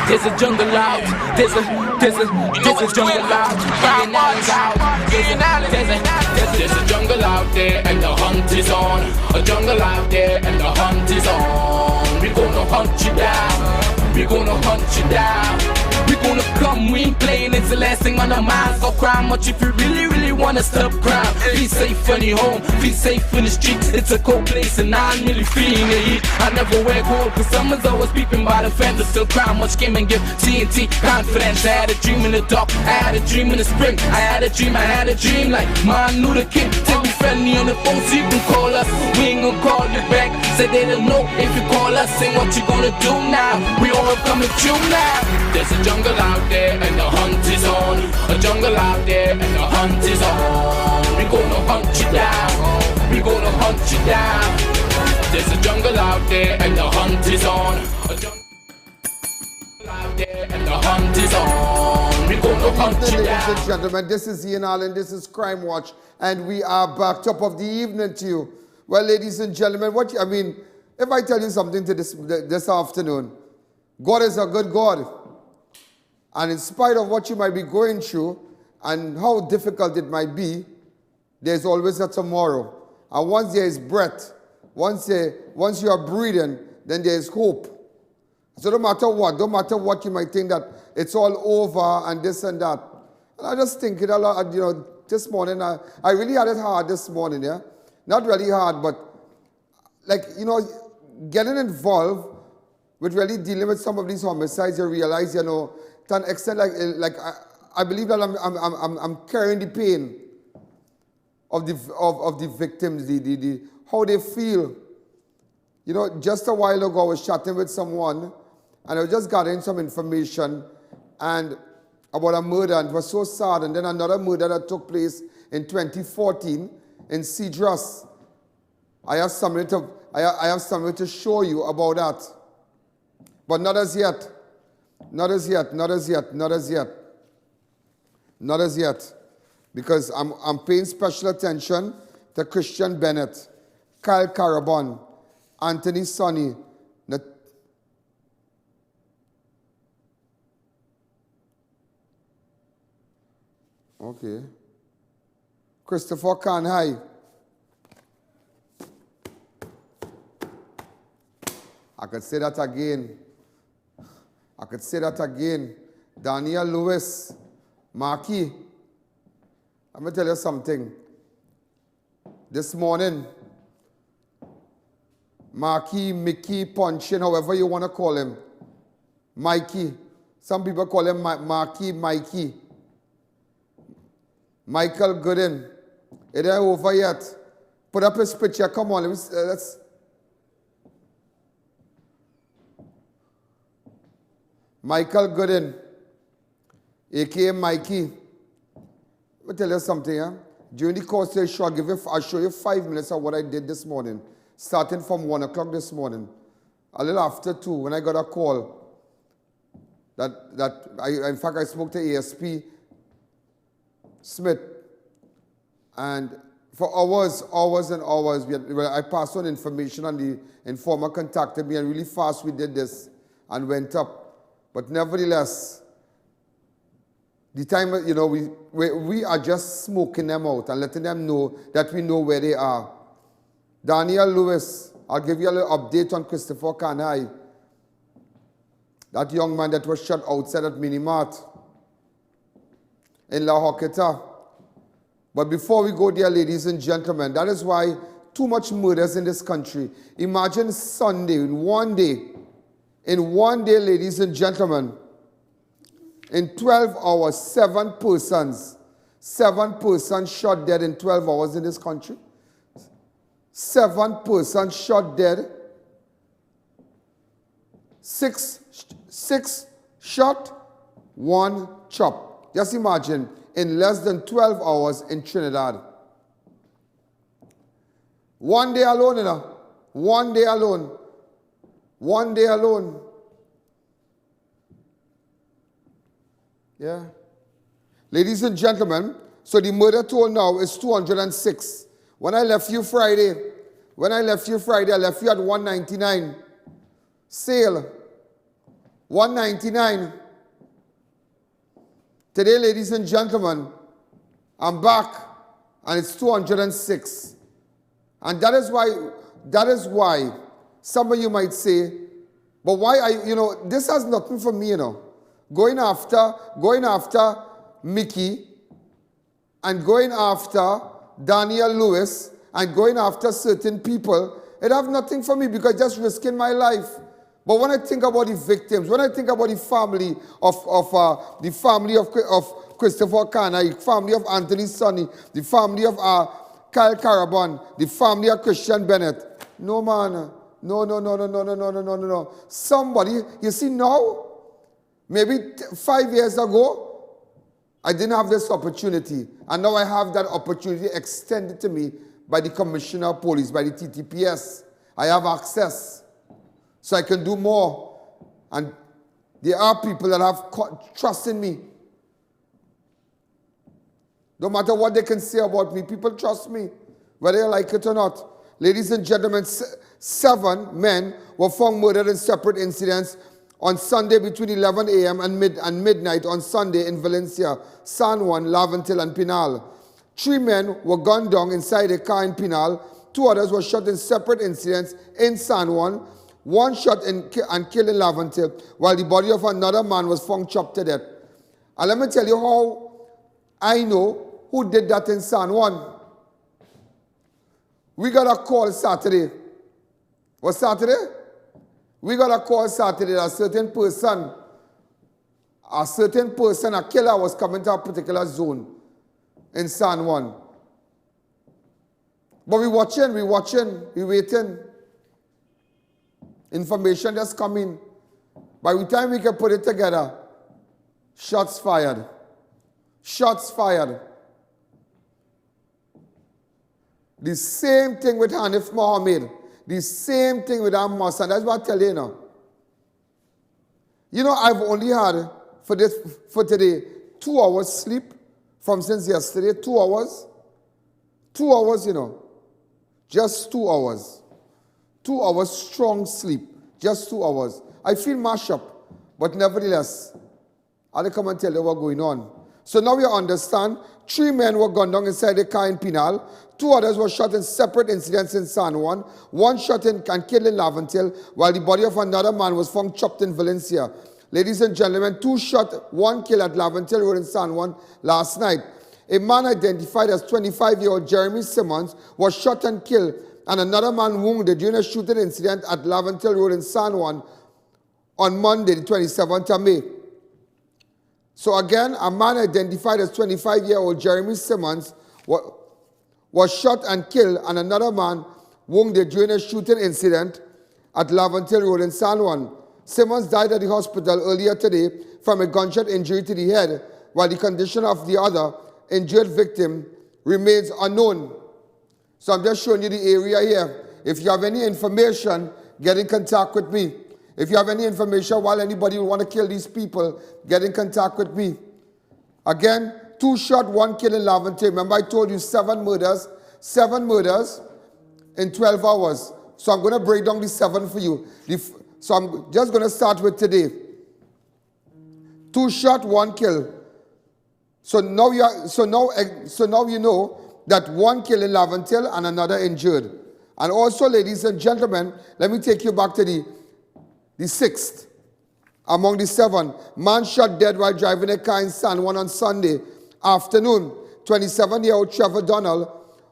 There's a jungle out. There's a jungle out. There's a jungle out there and the hunt is on. A jungle out there and the hunt is on. We gonna hunt you down. We gonna hunt you down. We gonna come, we ain't playing, it's the last thing on our minds. Go crime much if you really wanna stop crime. Be safe in your home, be safe in the streets. It's a cold place and I'm really feeling the heat. I never wear gold cause someone's always peeping by the fence. Still crime much came and give TNT confidence. I had a dream in the dark, I had a dream in the spring. I had a dream like Martin Luther King. Tell me friendly on the phone so you can call us. We ain't gonna call you back. Say they don't know if you call us. Say what you gonna do now. We all coming through now. There's a jungle out there and the hunt is on. A jungle out there and the hunt is on. We gonna hunt you down. We gonna hunt you down. There's a jungle out there and the hunt is on. A jungle out there and the hunt is on. We gonna hunt you down. Ladies and gentlemen, this is I.A.N and this is Crime Watch, and we are back top of the evening to you. Well, ladies and gentlemen, if I tell you something to this afternoon, God is a good God. And in spite of what you might be going through and how difficult it might be, there's always a tomorrow. And once there is breath, once you are breathing, then there is hope. So no matter what you might think that it's all over and this and that. And I just think it a lot, this morning, I really had it hard this morning, yeah? Not really hard, but getting involved with really dealing with some of these homicides, you realize, to an extent, I believe that I'm carrying the pain of the victims, the how they feel. Just a while ago, I was chatting with someone, and I was just gathering some information and about a murder, and it was so sad. And then another murder that took place in 2014 in Cedras. I have something to show you about that, but not as yet. Not as yet. Because I'm paying special attention to Christian Bennett, Kyle Carabon, Anthony Sonny, okay, Christopher Kanhai, I could say that again. Daniel Lewis, Markey. Let me tell you something. This morning, Markey, Mickey, Punchin, however you want to call him, Mikey. Some people call him Markey, Mikey. Michael Gooden. It ain't over yet. Put up his picture. Come on, let's. Michael Gooden, a.k.a. Mikey. Let me tell you something, yeah? During the course of the show, I'll show you 5 minutes of what I did this morning, starting from 1 o'clock this morning. A little after 2, when I got a call in fact, I spoke to ASP Smith, and for hours and hours, I passed on information, and the informer contacted me, and really fast we did this and went up. But nevertheless, the time, we are just smoking them out and letting them know that we know where they are. Daniel Lewis, I'll give you a little update on Christopher Kanhai. That young man that was shot outside at Minimart in La Hoqueta. But before we go there, ladies and gentlemen, that is why too much murders in this country. Imagine Sunday, in one day, ladies and gentlemen, in 12 hours, 7 persons shot dead in 12 hours in this country. 7 persons shot dead. 6 shot, 1 chop. Just imagine, in less than 12 hours in Trinidad. One day alone, One day alone. One day alone. Yeah. Ladies and gentlemen, so the murder toll now is 206. When I left you Friday, I left you at 199. Sale. 199. Today, ladies and gentlemen, I'm back, and it's 206. And that is why some of you might say, but why this has nothing for me, Going after Mickey, and going after Daniel Lewis, and going after certain people, it have nothing for me because just risking my life. But when I think about the victims, when I think about the family of Christopher Cana, the family of Anthony Sonny, the family of Kyle Caraban, the family of Christian Bennett, no man, no. Somebody, you see now, maybe 5 years ago, I didn't have this opportunity, and now I have that opportunity extended to me by the Commissioner of Police, by the TTPS. I have access. So I can do more. And there are people that have trust in me. No matter what they can say about me, people trust me, whether they like it or not. Ladies and gentlemen, 7 men were found murdered in separate incidents on Sunday between 11 a.m. and midnight on Sunday in Valencia, San Juan, Laventille, and Penal. 3 men were gunned down inside a car in Penal. 2 others were shot in separate incidents in San Juan. 1 shot and killed in Laventille, while the body of another man was found chopped to death. And let me tell you how I know who did that in San Juan. We got a call Saturday. What Saturday? We got a call Saturday that a certain person, a killer, was coming to a particular zone in San Juan. But we waiting. Information just coming. By the time we can put it together, shots fired. Shots fired. The same thing with Hanif Mohammed. The same thing with Amos. And that's what I tell you now. I've only had for today 2 hours sleep from since yesterday. 2 hours. 2 hours, Just 2 hours. 2 hours strong sleep. Just 2 hours. I feel mashed up. But nevertheless, I'll come and tell you what's going on. So now you understand. 3 men were gunned down inside a car in Penal. 2 others were shot in separate incidents in San Juan. 1 shot and killed in Laventille, while the body of another man was found chopped in Valencia. Ladies and gentlemen, 2 shot, 1 killed at Laventille Road in San Juan last night. A man identified as 25-year-old Jeremy Simmons was shot and killed, and another man wounded during a shooting incident at Laventille Road in San Juan on Monday, the 27th of May. So again, a man identified as 25-year-old Jeremy Simmons was shot and killed, and another man wounded during a shooting incident at Laventille Road in San Juan. Simmons died at the hospital earlier today from a gunshot injury to the head, while the condition of the other injured victim remains unknown. So I'm just showing you the area here. If you have any information, get in contact with me. If you have any information while anybody will want to kill these people, get in contact with me. Again, 2 shot, 1 kill in Laventille. Remember I told you 7 murders in 12 hours. So I'm going to break down the 7 for you. So I'm just going to start with today. 2 shot, 1 kill. So now you know that 1 kill in Laventille and another injured. And also, ladies and gentlemen, let me take you back to the 6th. Among the 7, man shot dead while driving a car in San Juan on Sunday afternoon. 27-year-old Trevor Donald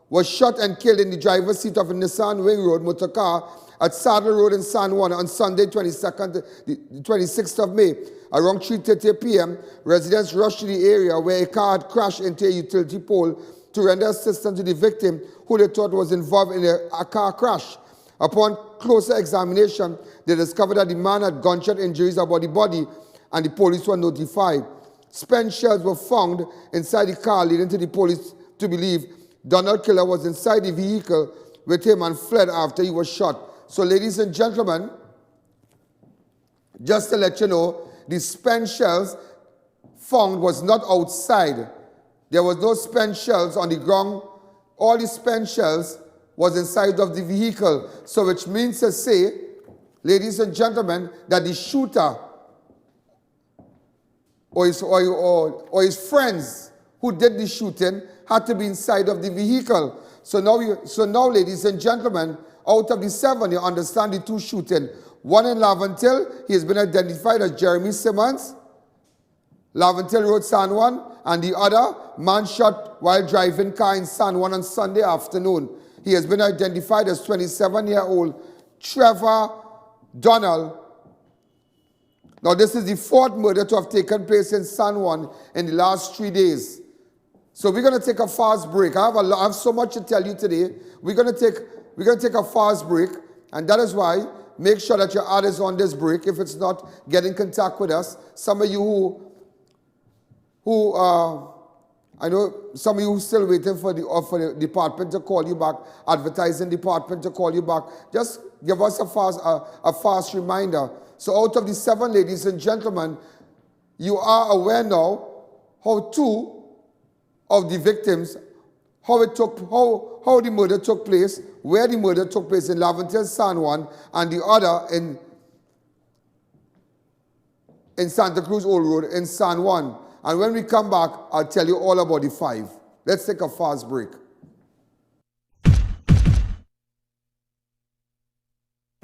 was shot and killed in the driver's seat of a Nissan WINGROAD motorcar at Saddle Road in San Juan on Sunday, the 26th of May. Around 3:30 p.m., residents rushed to the area where a car had crashed into a utility pole to render assistance to the victim, who they thought was involved in a car crash. Upon closer examination, they discovered that the man had gunshot injuries about the body, and the police were notified. Spent shells were found inside the car, leading to the police to believe Donald Killer was inside the vehicle with him and fled after he was shot. So, ladies and gentlemen, just to let you know, the spent shells found was not outside. There was no spent shells on the ground. All the spent shells was inside of the vehicle. So which means to say, ladies and gentlemen, that the shooter or his friends who did the shooting had to be inside of the vehicle. So now, ladies and gentlemen, out of the 7, you understand the 2 shooting. One in Laventille, he has been identified as Jeremy Simmons, Laventille Road, San Juan, and the other man shot while driving car in San Juan on Sunday afternoon. He has been identified as 27-year-old Trevor Donald. Now, this is the 4th murder to have taken place in San Juan in the last 3 days. So we're going to take a fast break. I have so much to tell you today. We're going to take a fast break, and that is why make sure that your ad is on this break. If it's not, get in contact with us. Some of you I know some of you who still waiting for the department to call you back, advertising department to call you back. Just give us a fast reminder. So out of the 7, ladies and gentlemen, you are aware now how 2 of the victims, how the murder took place, where the murder took place in Laventille, San Juan, and the other in Santa Cruz Old Road in San Juan. And when we come back, I'll tell you all about the 5. Let's take a fast break.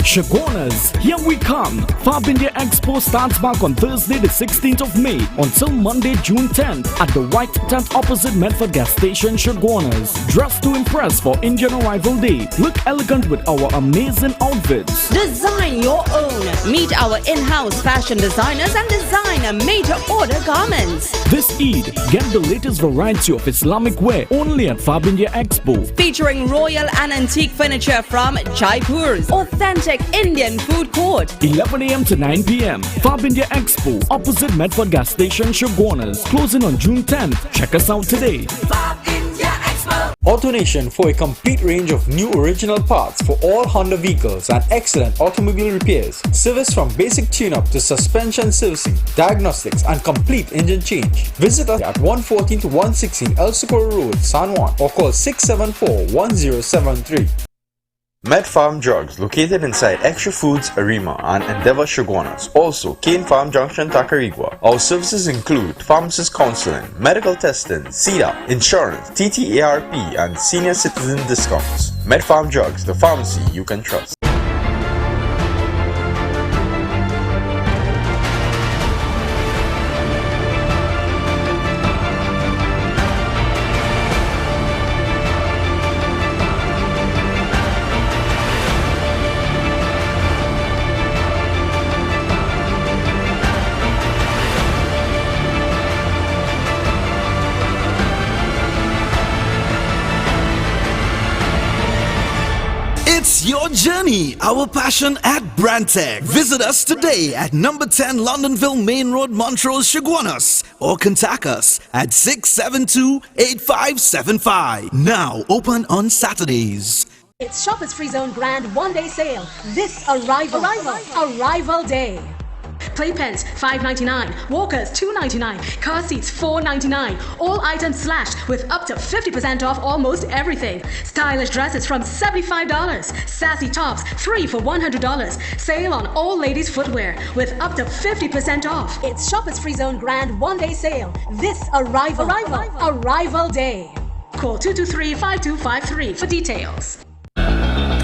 Shagonas, here we come! Fab India Expo starts back on Thursday the 16th of May until Monday June 10th at the White Tent opposite Medford Gas Station, Shagonas. Dress to impress for Indian Arrival Day. Look elegant with our amazing outfits. Design your own. Meet our in-house fashion designers and design a made-to-order garments. This Eid, get the latest variety of Islamic wear only at Fab India Expo. Featuring royal and antique furniture from Jaipur's authentic Indian food court. 11 a.m. to 9 p.m. Fab India Expo, opposite Medford Gas Station, Shagonas. Closing on June 10th. Check us out today. Fab India Expo. AutoNation for a complete range of new original parts for all Honda vehicles and excellent automobile repairs. Service from basic tune-up to suspension servicing, diagnostics and complete engine change. Visit us at 114 to 116 El Socorro Road, San Juan, or call 674-1073. Med Farm Drugs, located inside Extra Foods, Arima, and Endeavour Shagonas. Also, Cane Farm Junction, Tacarigua. Our services include pharmacist counseling, medical testing, CEDA, insurance, TTARP, and senior citizen discounts. Med Farm Drugs, the pharmacy you can trust. It's your journey, our passion at Brandtech. Visit us today at number 10 Londonville Main Road, Montrose, Shagonas, or contact us at 672-8575. Now open on Saturdays. It's Shoppers Free Zone Grand one-day sale. This Arrival Day. Playpens $5.99, walkers $2.99, car seats $4.99. All items slashed with up to 50% off almost everything. Stylish dresses from $75. Sassy tops 3 for $100. Sale on all ladies footwear with up to 50% off. It's Shoppers Free Zone Grand one-day sale. This Arrival Day. Call 223-5253 for details.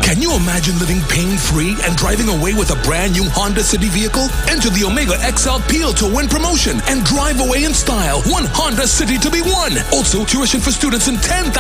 Can you imagine living pain-free and driving away with a brand new Honda City vehicle? Enter the Omega XL Peel to Win promotion and drive away in style. One Honda City to be won. Also, tuition for students and $10,000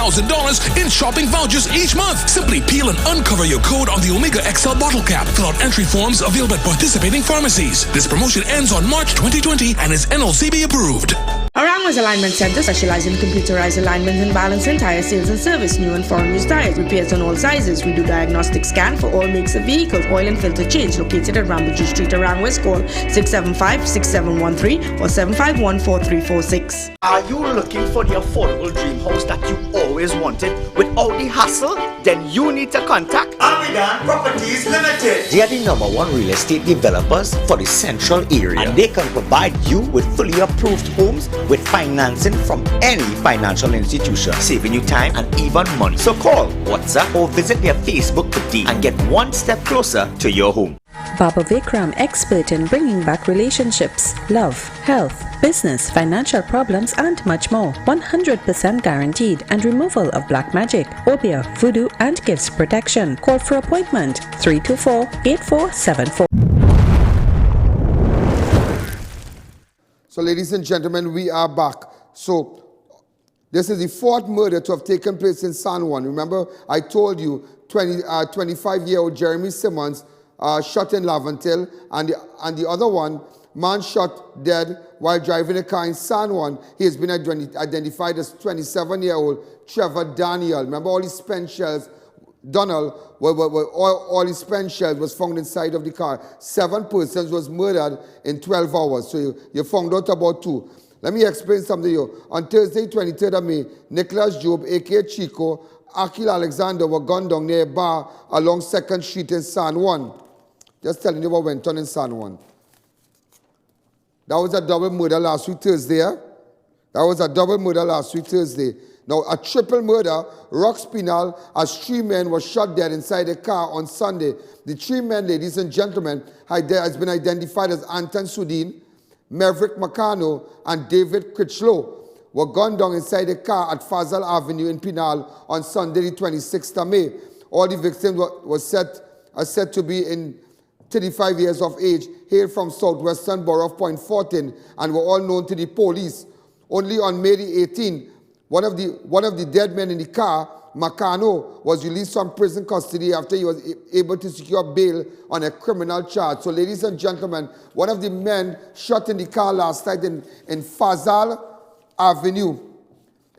in shopping vouchers each month. Simply peel and uncover your code on the Omega XL bottle cap. Fill out entry forms available at participating pharmacies. This promotion ends on March 2020 and is NLCB approved. Arangwa's Alignment Center specializes in computerized alignment and balancing, tire sales and service, new and foreign used tires, repairs on all sizes. We do diagnostic scan for all makes of vehicles, oil and filter change. Located at Rambuju Street, Arangwa's. Call 675-6713 or 751-4346. Are you looking for the affordable dream house that you always wanted without the hassle? Then you need to contact I.A.N Properties Limited. They are the #1 real estate developers for the central area, and they can provide you with fully approved homes with financing from any financial institution, saving you time and even money. So call, WhatsApp, or visit their Facebook today and get one step closer to your home. Baba Vikram, expert in bringing back relationships, love, health, business, financial problems and much more. 100% guaranteed and removal of black magic, obia, voodoo and gifts protection. Call for appointment 324-8474. So ladies and gentlemen, we are back. So this is the fourth murder to have taken place in San Juan. Remember, I told you 25-year-old Jeremy Simmons shot in Laventille, and the other one, man shot dead while driving a car in San Juan. He has been identified as 27-year-old Trevor Daniel. Remember all his spent shells, Donald, all his spent shells was found inside of the car. 7 persons was murdered in 12 hours. So you found out about 2. Let me explain something to you. On Thursday, 23rd of May, Nicholas Job, a.k.a. Chico, Akil Alexander were gunned down near a bar along 2nd Street in San Juan. Just telling you what went on in San Juan. That was a double murder last week Thursday. That was a double murder last week Thursday. Now, a triple murder, Rocks Penal, as 3 men were shot dead inside a car on Sunday. The 3 men, ladies and gentlemen, has been identified as Anton Sudin, Maverick Macano, and David Critchlow, were gunned down inside a car at Fazal Avenue in Penal on Sunday, the 26th of May. All the victims are said to be in 35 years of age, hail from southwestern borough of Point Fortin, and were all known to the police. Only on May the 18th, one of the dead men in the car, Macano, was released from prison custody after he was able to secure bail on a criminal charge. So, ladies and gentlemen, one of the men shot in the car last night in Fazal Avenue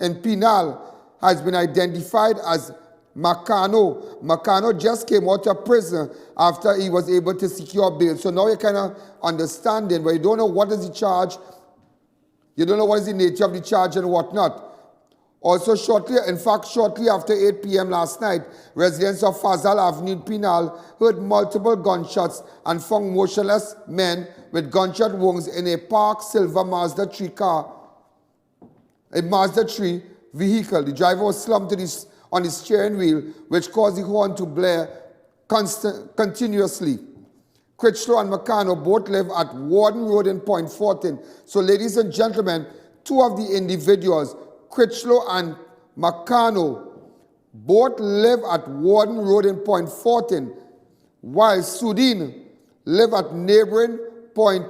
in Penal has been identified as Macano. Macano just came out of prison after he was able to secure bail. So now you're kind of understanding, but you don't know what is the charge, you don't know what is the nature of the charge and whatnot. Also shortly after 8 p.m. last night, residents of Fazal Avenue in Penal heard multiple gunshots and found motionless men with gunshot wounds in a parked silver Mazda 3 car, a Mazda 3 vehicle. The driver was slumped on his steering wheel, which caused the horn to blare continuously. Critchlow and Macano both live at Warden Road in Point Fortin. So, ladies and gentlemen, 2 of the individuals, Critchlow and Macano, both live at Warden Road in Point Fortin, while Sudin live at neighboring Point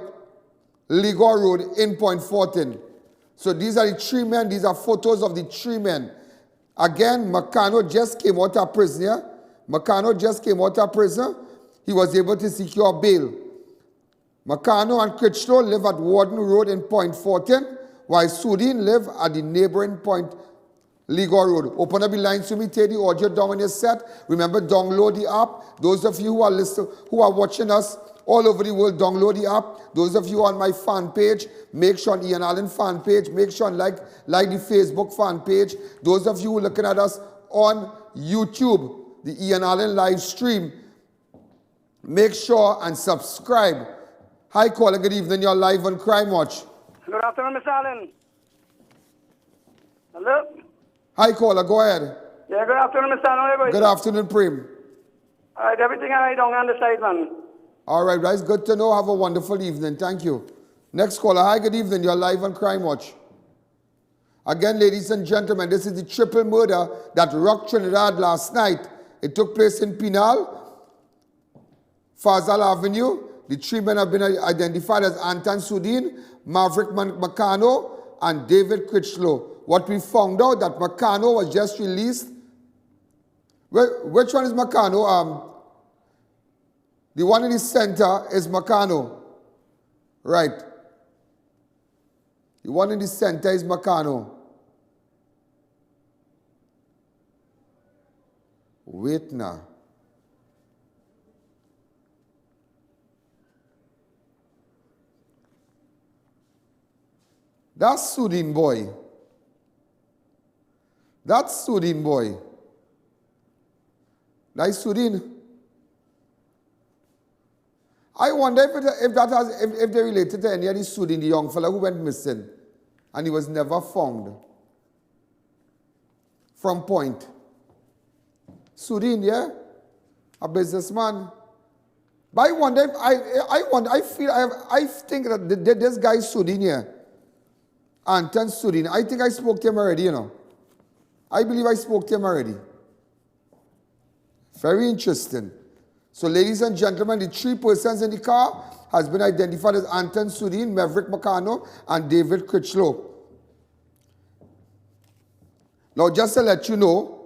Ligor Road in Point Fortin. So these are the 3 men. These are photos of the 3 men. Again, Macano just came out of prison. Yeah? Macano just came out of prison. He was able to secure bail. Macano and Critchlow live at Warden Road in Point Fortin, while Sudin live at the neighboring Point Ligor Road. Open up the lines to me, take the audio down on your set. Remember, download the app. Those of you who are watching us all over the world, download the app. Those of you on my fan page, make sure on I.A.N. Allen fan page, make sure and like the Facebook fan page. Those of you who are looking at us on YouTube, the I.A.N. Allen live stream, make sure and subscribe. Hi, caller, good evening. You're live on Crime Watch. Good afternoon, Mr. Allen. Hello? Hi, caller, go ahead. Yeah, good afternoon, Mr. Allen. Good afternoon, Prim. All right, everything all right down on the side, man. All right, guys, good to know. Have a wonderful evening. Thank you. Next caller. Hi, good evening. You're live on Crime Watch. Again, ladies and gentlemen, this is the triple murder that rocked Trinidad last night. It took place in Penal, Fazal Avenue. The 3 men have been identified as Anton Sudin, Maverick Macano, and David Critchlow. What we found out that Macano was just released. Which one is Macano? The one in the center is Macano. Right. The one in the center is Macano. Wait now. That's Sudin boy. That's Sudin boy. That's Sudin. I wonder if they related to any of the Sudin, the young fellow who went missing, and he was never found. From Point. Sudin, yeah? A businessman. But I wonder if I think that this guy Sudin here, Anton Sudin, I think I spoke to him already, you know. I believe I spoke to him already. Very interesting. So, ladies and gentlemen, the 3 persons in the car has been identified as Anton Sudin, Maverick Makano, and David Critchlow. Now, just to let you know,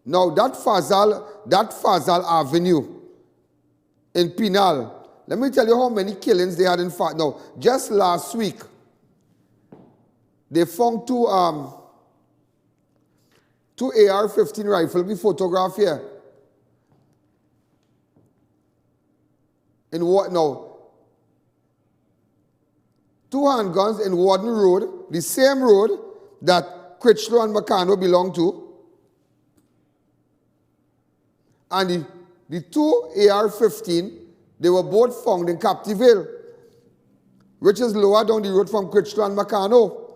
now that Fazal Avenue in Penal, let me tell you how many killings they had in fact. Now, just last week, they found two AR-15 rifles, we photograph here. In what now? 2 handguns in Warden Road, the same road that Critchlow and Makano belong to. And the 2 AR-15, they were both found in Captivale, which is lower down the road from Critchlow and Makano.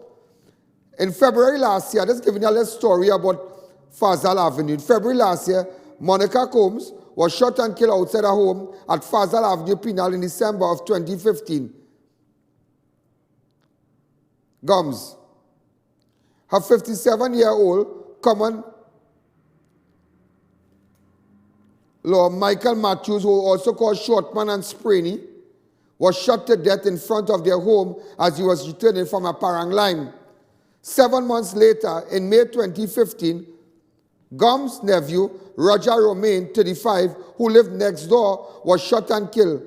In February last year, just giving you a little story about Fazal Avenue. In February last year, Monica Combs was shot and killed outside her home at Fazal Avenue, Penal in December of 2015. Gums. Her 57-year-old common law Michael Matthews, who also called Shortman and Sprainey, was shot to death in front of their home as he was returning from a parang line. 7 months later, in May 2015, Gums' nephew, Roger Romain, 35, who lived next door, was shot and killed.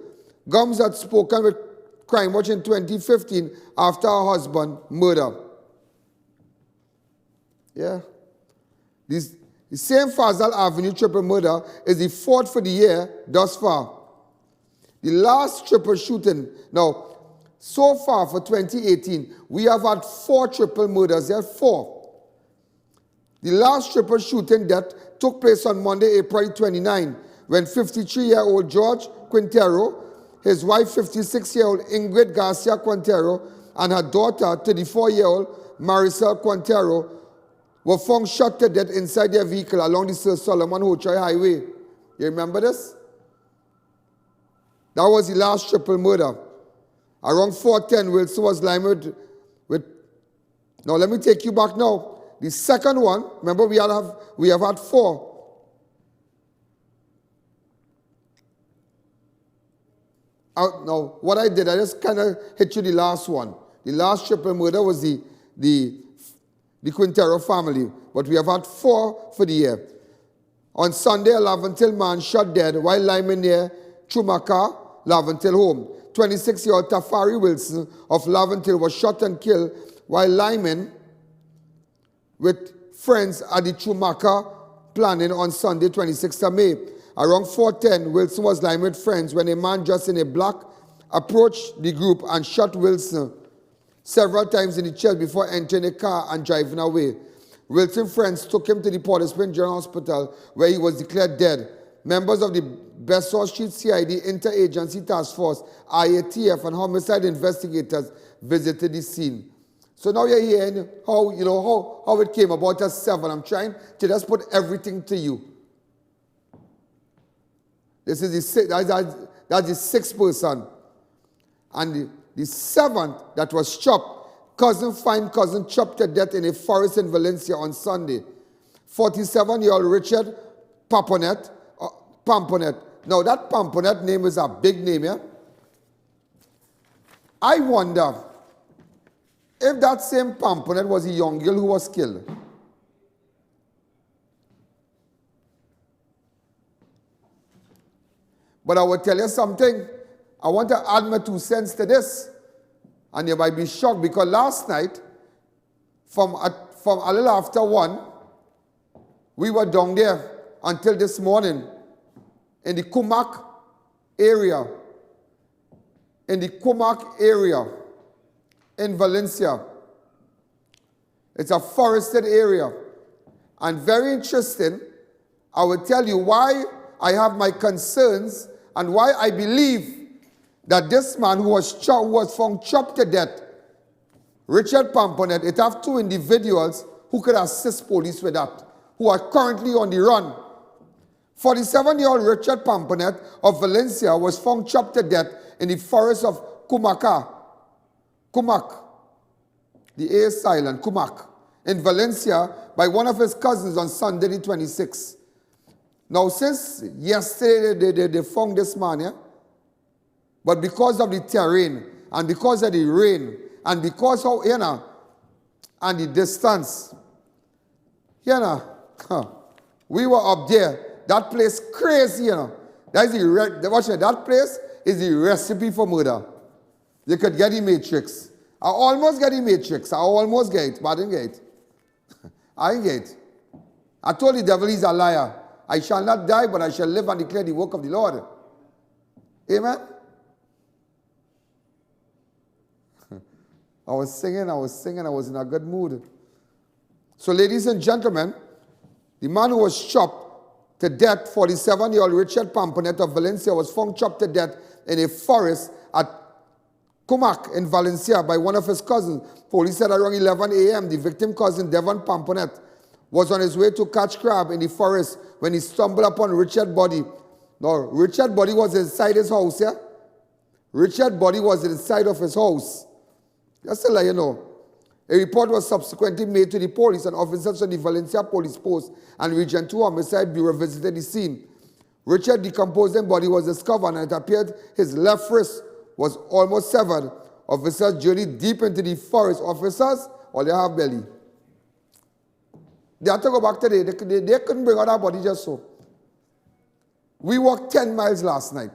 Gums had spoken with Crime Watch in 2015 after her husband murder. Yeah. The same Fazal Avenue triple murder is the 4th for the year thus far. The last triple shooting, now, so far for 2018, we have had 4 triple murders. There are 4. The last triple shooting death took place on Monday, April 29, when 53-year-old George Quintero, his wife, 56-year-old Ingrid Garcia Quintero, and her daughter, 34-year-old Maricel Quintero, were found shot to death inside their vehicle along the Sir Solomon Hochoy Highway. You remember this? That was the last triple murder. Around 4:10, Wilson was limed with... Now, let me take you back now. The second one, remember we have had 4. Now, what I did, I just kind of hit you the last one. The last triple murder was the Quintero family, but we have had 4 for the year. On Sunday, a Laventille man shot dead while liming near Chumaka, Laventille home. 26-year-old Tafari Wilson of Laventille was shot and killed while liming with friends at the Chumaka planning on Sunday, 26th of May. Around 4:10, Wilson was liming with friends when a man dressed in a black approached the group and shot Wilson several times in the chest before entering a car and driving away. Wilson's friends took him to the Port of Spring General Hospital, where he was declared dead. Members of the Besseau Street CID Interagency Task Force, IATF, and homicide investigators visited the scene. So now you're hearing how it came about at 7. I'm trying to just put everything to you. This is that's the 6th person. And the 7th that was chopped, cousin chopped to death in a forest in Valencia on Sunday. 47-year-old Richard Pamponet. Now that Pamponet name is a big name, yeah? I wonder if that same Pamponet was a young girl who was killed. But I will tell you something. I want to add my 2 cents to this. And you might be shocked because last night, from a little after 1, we were down there until this morning in the Kumak area. In the Kumak area in Valencia. It's a forested area. And very interesting, I will tell you why I have my concerns and why I believe that this man who was found chopped to death, Richard Pamponet, it have 2 individuals who could assist police with that. who are currently on the run. 47-year-old Richard Pamponet of Valencia was found chopped to death in the forest of Kumak, the A is silent, Kumak, in Valencia by one of his cousins on Sunday the 26th. Now, since yesterday they found this man, yeah? But because of the terrain, and because of the rain, and because of, and the distance, we were up there. That place crazy, That is that place is the recipe for murder. You could get the Matrix. I almost get the Matrix. I almost get it, but I didn't get it. I didn't get it. I told the devil he's a liar. I shall not die, but I shall live and declare the work of the Lord. Amen? I was singing, I was in a good mood. So, ladies and gentlemen, the man who was chopped to death, 47-year-old Richard Pamponet of Valencia, was found chopped to death in a forest at Kumak in Valencia by one of his cousins. Police said around 11 a.m. the victim cousin, Devon Pamponet, was on his way to catch crab in the forest when he stumbled upon Richard's body. Now, Richard's body was inside his house, yeah? Richard's body was inside of his house. Just to let you know. A report was subsequently made to the police, and officers from the Valencia Police Post and Region 2 Homicide Bureau visited the scene. Richard's decomposing body was discovered, and it appeared his left wrist was almost severed. Officers journeyed deep into the forest. Officers, all they have belly. They had to go back today. They couldn't bring out our body just so. We walked 10 miles last night.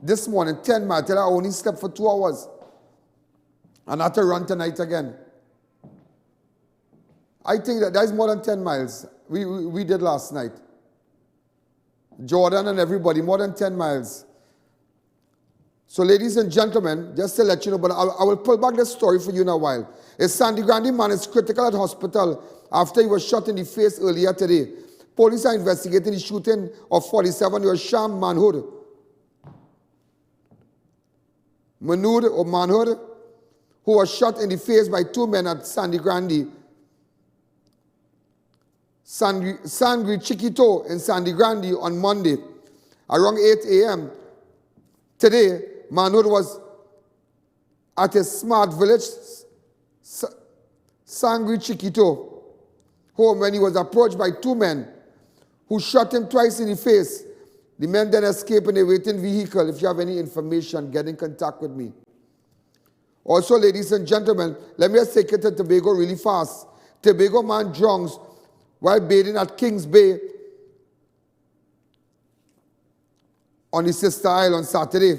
This morning, 10 miles. Till I only slept for 2 hours. And I had to run tonight again. I think that is more than 10 miles we did last night. Jordan and everybody, more than 10 miles. So, ladies and gentlemen, just to let you know, but I will pull back the story for you in a while. A Sandy Grande man is critical at hospital after he was shot in the face earlier today. Police are investigating the shooting of 47-year-old Sham Manhood, who was shot in the face by 2 men at Sandy Grande, Sangre Chiquito in Sandy Grande on Monday. Around 8 a.m. today, Manhood was at his smart village, Sangre Chiquito, home when he was approached by 2 men who shot him twice in the face. The men then escaped in a waiting vehicle. If you have any information, get in contact with me. Also, ladies and gentlemen, let me just take it to Tobago really fast. Tobago man drowns while bathing at Kings Bay on the Sister Isle on Saturday.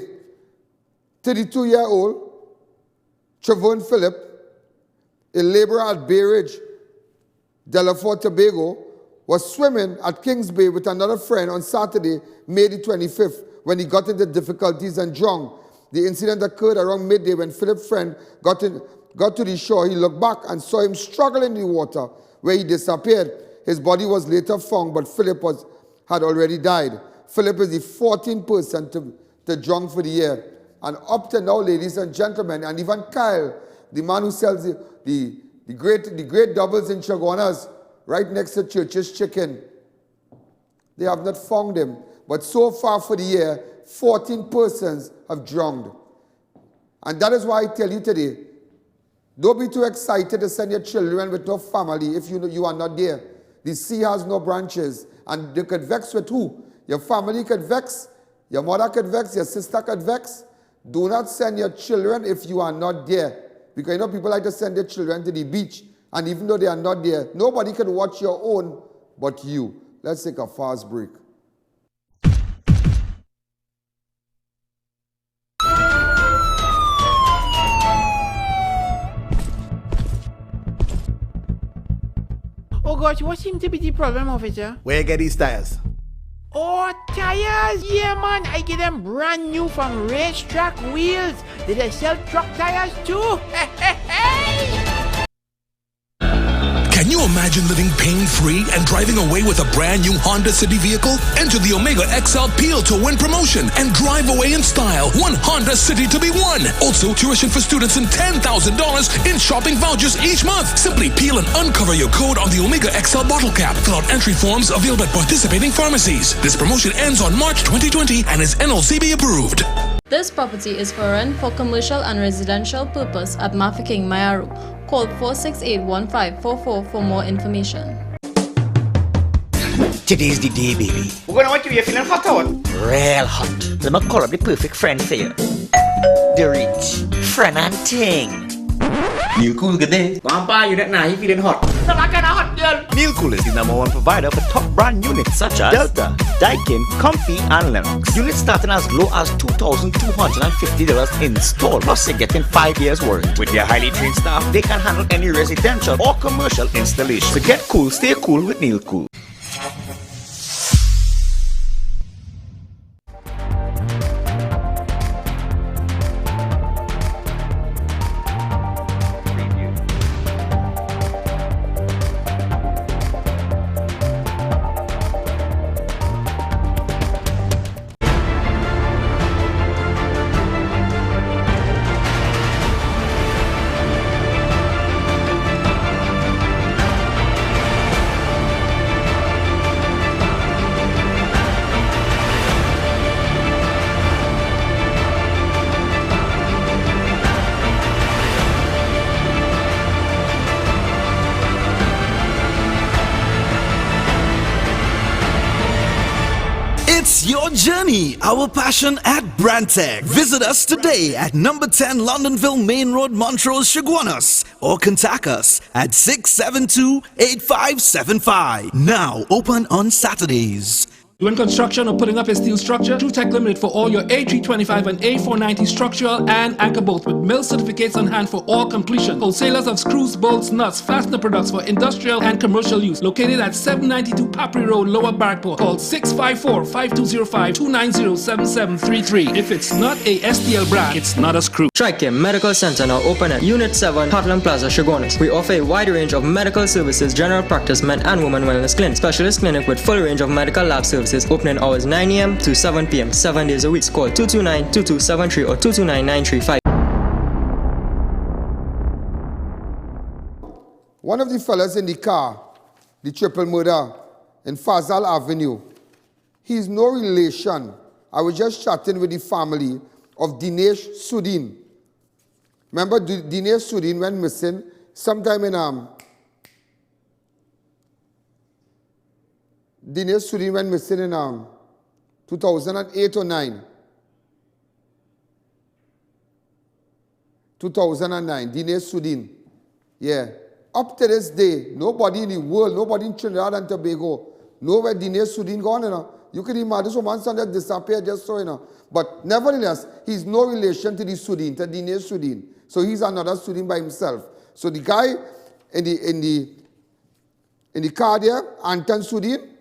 32-year-old TREVOR Philip, a laborer at Bay Ridge, Delafort, Tobago, was swimming at Kings Bay with another friend on Saturday, May the 25th, when he got into difficulties and drowned. The incident occurred around midday when Philip's friend got to the shore. He looked back and saw him struggle in the water, where he disappeared. His body was later found, but Philip had already died. Philip is the 14th person to drown for the year. And up to now, ladies and gentlemen, and even Kyle, the man who sells the great doubles in Chaguanas, right next to Church's Chicken, they have not found him. But so far for the year, 14 persons have drowned. And that is why I tell you today, don't be too excited to send your children with no family if you are not there. The sea has no branches, and they could vex with who? Your family could vex, your mother could vex, your sister could vex. Do not send your children if you are not there. Because you know people like to send their children to the beach, and even though they are not there, nobody can watch your own but you. Let's take a fast break. Oh gosh, what seems to be the problem, officer? Where you get these tires? Oh, tires! Yeah, man, I get them brand new from Racetrack Wheels. Did they sell truck tires too? Hey! Can you imagine living pain-free and driving away with a brand new Honda City vehicle? Enter the Omega XL Peel to Win promotion and drive away in style. One Honda City to be won. Also, tuition for students and $10,000 in shopping vouchers each month. Simply peel and uncover your code on the Omega XL bottle cap. Fill out entry forms available at participating pharmacies. This promotion ends on March 2020 and is NLCB approved. This property is for rent for commercial and residential purpose at Mafiking, Mayaru. Call 468-1544 for more information. Today's the day, baby. We're gonna want you feeling hot out. Real hot. Let me call up the perfect friend for you. The rich friend and ting. Neil Cool, good day. Grandpa, you don't know you feeling hot. So I kind of hot, girl. Neil Cool is the #1 provider for top brand units such as Delta, Daikin, Comfy, and Lennox. Units starting as low as $2,250 installed. Plus, you're getting 5 years warranty. With their highly trained staff, they can handle any residential or commercial installation. So get cool, stay cool with Neil Cool. It's your journey, our passion at Brantec. Visit us today at number 10 Londonville Main Road, Montrose, Chaguanas, or contact us at 672-8575. Now open on Saturdays. When construction or putting up a steel structure, True Tech Limited for all your A325 and A490 structural and anchor bolts with mill certificates on hand for all completion. Wholesalers of screws, bolts, nuts, fastener products for industrial and commercial use. Located at 792 Papri Road, Lower Barkport. Call 654-5205-290-7733. If it's not a STL brand, it's not a screw. Tricare Medical Center now open at Unit 7, Heartland Plaza, Chaguanas. We offer a wide range of medical services, general practice, men and women wellness clinic, specialist clinic with full range of medical lab services. Opening hours 9 a.m. to 7 p.m. 7 days a week. Call 229-2273 or 229-935. One of the fellas in the car, the triple murder in Fazal Avenue, he's no relation. I was just chatting with the family of Dinesh Sudin. Remember, Dinesh Sudin went missing sometime in Dinesh Sudin went missing in 2008 or 9. 2009, Dinesh Sudin. Yeah. Up to this day, nobody in the world, nobody in Trinidad and Tobago know where Dinesh Sudin gone, you know. You could imagine someone son that disappeared just so, you know. But nevertheless, he's no relation to the Sudin, to Dinesh Sudin. So he's another Sudin by himself. So the guy in the car there, Anton Sudin,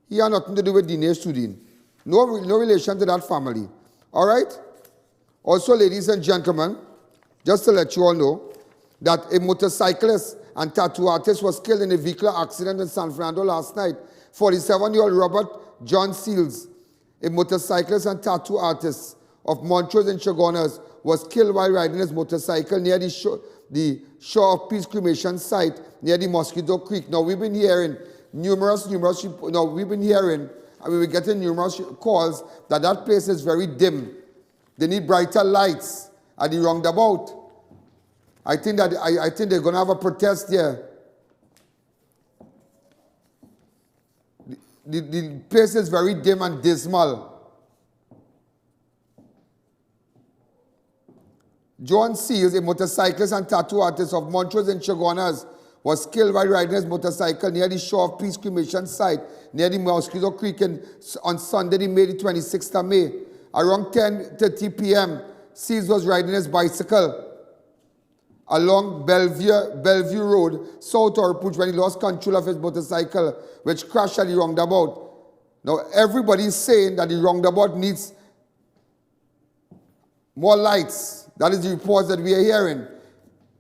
he had nothing to do with Dinesh Sudin. No relation to that family. All right? Also, ladies and gentlemen, just to let you all know that a motorcyclist and tattoo artist was killed in a vehicular accident in San Fernando last night. 47-year-old Robert John Seals, a motorcyclist and tattoo artist of Montrose and Chaguanas, was killed while riding his motorcycle near the Shore of Peace cremation site near the Mosquito Creek. Now, we've been hearing numerous, we've been hearing, and we're getting numerous calls that that place is very dim. They need brighter lights at the roundabout. I think they're going to have a protest there. The place is very dim and dismal. John Seals, a motorcyclist and tattoo artist of Montrose and Chaguanas, was killed while riding his motorcycle near the Shore of Peace cremation site near the Mosquito Creek on Sunday, May the 26th of May. Around 10:30 p.m., Seals was riding his bicycle along Bellevue Road, South Orpooch, when he lost control of his motorcycle, which crashed at the roundabout. Now, everybody is saying that the roundabout needs more lights. That is the reports that we are hearing.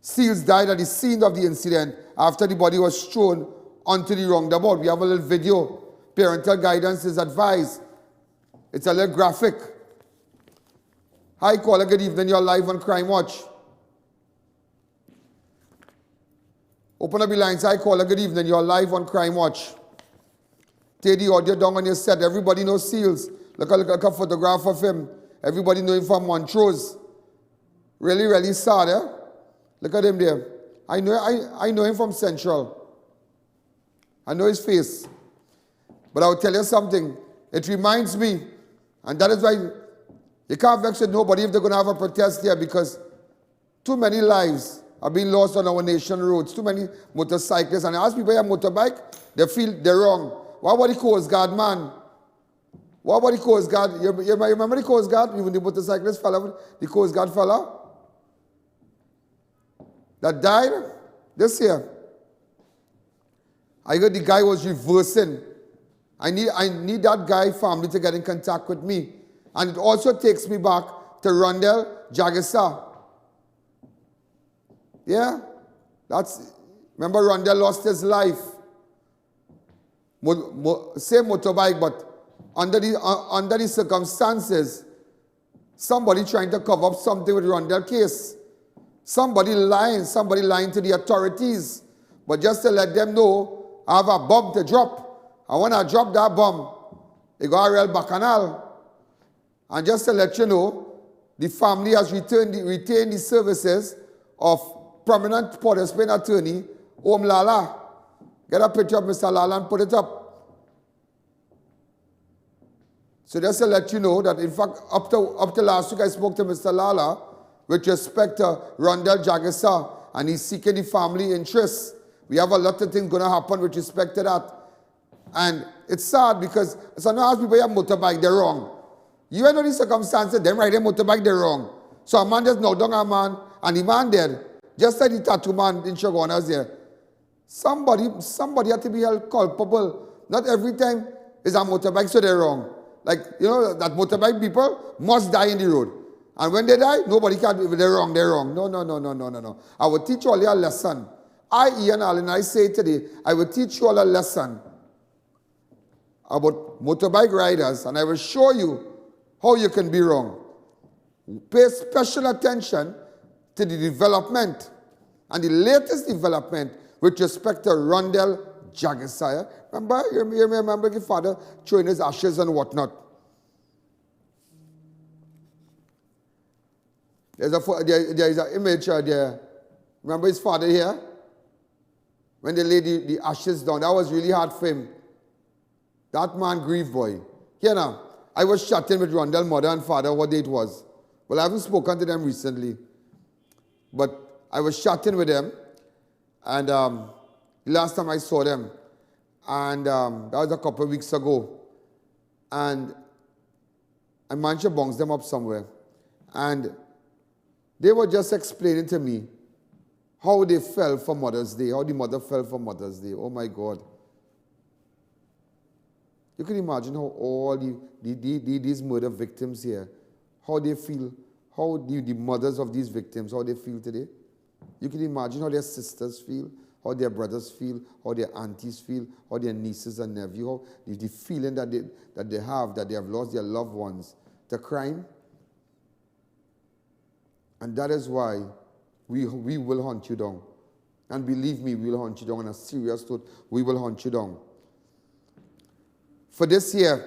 SEALs died at the scene of the incident after the body was thrown onto the roundabout. We have a little video. Parental guidance is advised. It's a little graphic. Hi, caller, good evening. You're live on Crime Watch. Open up the lines. Hi, caller, good evening. You're live on Crime Watch. Take the audio down on your set. Everybody knows SEALs. Look at a photograph of him. Everybody know him from Montrose. Really, really sad, eh? Look at him there. I know him from Central. I know his face. But I'll tell you something. It reminds me, and that is why you can't vex with nobody if they're going to have a protest here, because too many lives are being lost on our nation roads. Too many motorcyclists. And I ask people who have a motorbike, they feel they're wrong. What about the Coast Guard, man? What about the Coast Guard? You remember the Coast Guard? Even the motorcyclist fella, the Coast Guard fella that died this year. I heard the guy was reversing. I need that guy family to get in contact with me. And it also takes me back to Rondell Jagisa. Yeah? Remember Rondell lost his life. Same motorbike, but under the circumstances, somebody trying to cover up something with Rondell case. Somebody lying to the authorities. But just to let them know, I have a bomb to drop. And when I drop that bomb, they got a real bacchanal. And just to let you know, the family has retained the services of prominent Port of Spain attorney, Lala. Get a picture of Mr. Lala and put it up. So just to let you know that, in fact, up to last week, I spoke to Mr. Lala with respect to Rondell Jagisa, and he's seeking the family interests. We have a lot of things going to happen with respect to that. And it's sad because sometimes people who have motorbike, they're wrong. You know the circumstances, them riding motorbike, they're wrong. So a man just knocked down a man, and the man dead. Just like the tattoo man in Shogunas there. Somebody had to be held culpable. Not every time is a motorbike, so they're wrong. Like, you know, that motorbike people must die in the road. And when they die, nobody can, they're wrong. No. I will teach you all a lesson. I.A.N. and I say today, I will teach you all a lesson about motorbike riders, and I will show you how you can be wrong. Pay special attention to the development and the latest development with respect to Rondell Jagisa. Remember, you remember the father throwing his ashes and whatnot. There is an image there. Remember his father here? When they laid the ashes down, that was really hard for him. That man grieved, boy. Here now, I was chatting with Rondell's mother and father what day it was. Well, I haven't spoken to them recently. But I was chatting with them, and the last time I saw them, and that was a couple of weeks ago. And I managed to bounce them up somewhere. And they were just explaining to me how they fell for Mother's Day, how the mother fell for Mother's Day. Oh my God. You can imagine how all these murder victims here, how they feel, how the mothers of these victims, how they feel today. You can imagine how their sisters feel, how their brothers feel, how their aunties feel, how their nieces and nephews, how the feeling that they have lost their loved ones to crime. And that is why we will hunt you down. And believe me, we will hunt you down on a serious note. We will hunt you down. For this year,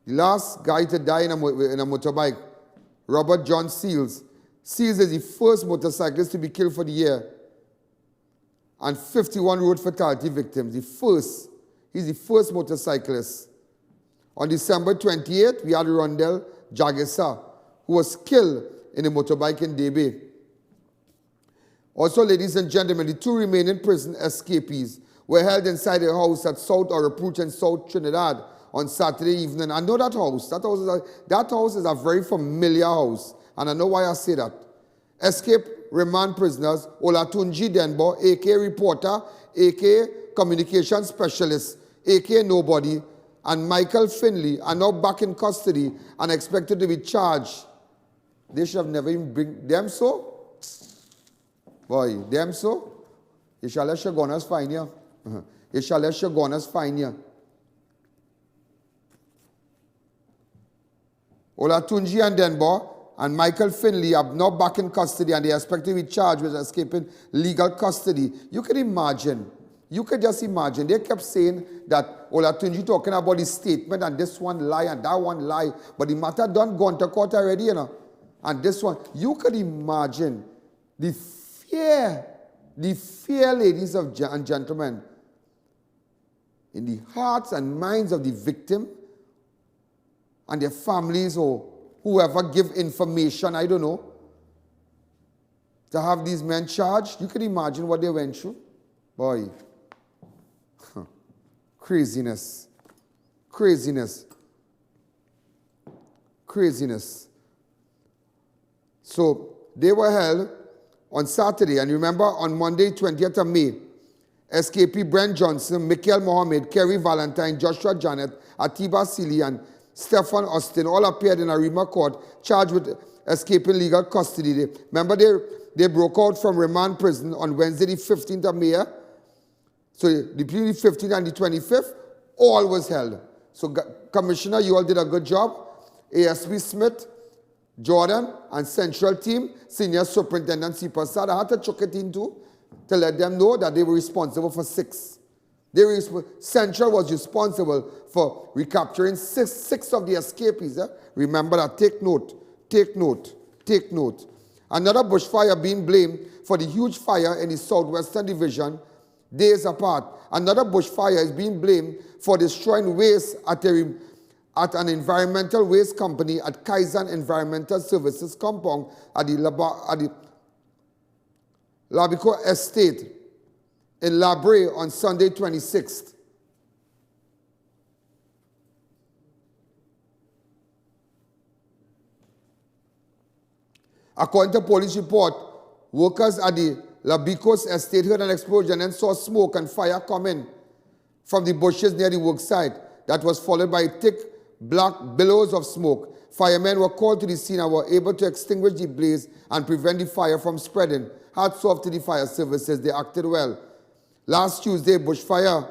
the last guy to die in a motorbike, Robert John Seals. Seals is the first motorcyclist to be killed for the year. And 51 road fatality victims. He's the first motorcyclist. On December 28th, we had Rondell Jagisa, who was killed in a motorbike in Debe. Also, ladies and gentlemen, the two remaining prison escapees were held inside a house at South Orapooch in South Trinidad on Saturday evening. I know that house. That house is a very familiar house. And I know why I say that. Escape remand prisoners Olatunji Denbo, a.k.a. reporter, a.k.a. communication specialist, a.k.a. nobody, and Michael Finley are now back in custody and expected to be charged. They should have never even bring them so. Boy, them so? You shall let Shogunas find you. You shall let Shogunas find you. Olatunji and Denbo and Michael Finley are now back in custody and they are expected to be charged with escaping legal custody. You can imagine. You could just imagine. They kept saying that Olatunji talking about his statement and this one lie and that one lie. But the matter done gone to court already, you know. And this one, you could imagine the fear, ladies and gentlemen, in the hearts and minds of the victim and their families or whoever give information, I don't know, to have these men charged. You can imagine what they went through. Boy. Craziness. Craziness. Craziness. So they were held on Saturday. And remember, on Monday, 20th of May, SKP Brent Johnson, Michael Mohammed, Kerry Valentine, Joshua Janet, Atiba Sili, and Stephen Austin all appeared in a Rima court charged with escaping legal custody. Remember, they broke out from remand prison on Wednesday, the 15th of May. So between the 15th and the 25th, all was held. So Commissioner, you all did a good job. ASP Smith, Jordan, and Central Team, Senior Superintendent C. Prasad, I had to chuck it into to let them know that they were responsible for 6. Central was responsible for recapturing six of the escapees. Remember that. Take note. Take note. Take note. Another bushfire being blamed for the huge fire in the Southwestern Division days apart. Another bushfire is being blamed for destroying waste at an environmental waste company at Kaizen Environmental Services compound at the Labico Estate in La Brea on Sunday 26th. According to police report, workers at the Labicos Estate heard an explosion and saw smoke and fire coming from the bushes near the worksite. That was followed by thick black billows of smoke. Firemen were called to the scene and were able to extinguish the blaze and prevent the fire from spreading. Hats off to the fire services, they acted well. Last Tuesday, bushfire